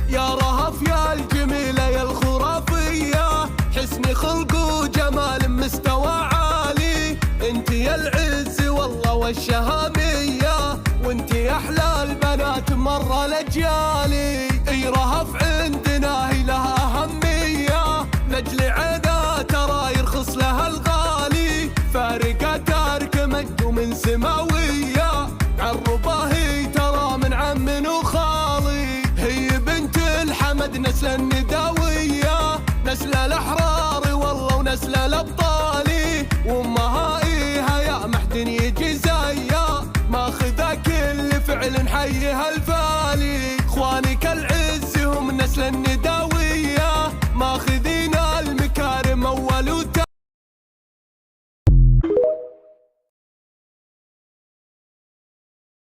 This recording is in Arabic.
يا رهف يا الجميلة يا الخرافية، حسن خلق وجمال مستوى عالي. انت يا العز والله والشهامية، وانت احلى البنات مرة لجيالي. اي رهف عندنا هي لها اهمية، نجل عينها ترى يرخص لها الغالي. فارقة تارك مجد من سماوية، عربة هي ترى من عم وخالي. هي بنت الحمد نسل النداوية، نسل الأحرار والله ونسل الأبطالي. وأمها إيها يا محدن يجي زيها، ماخذة كل فعل حيها الفالي. إخوانك العز هم نسل النداوية،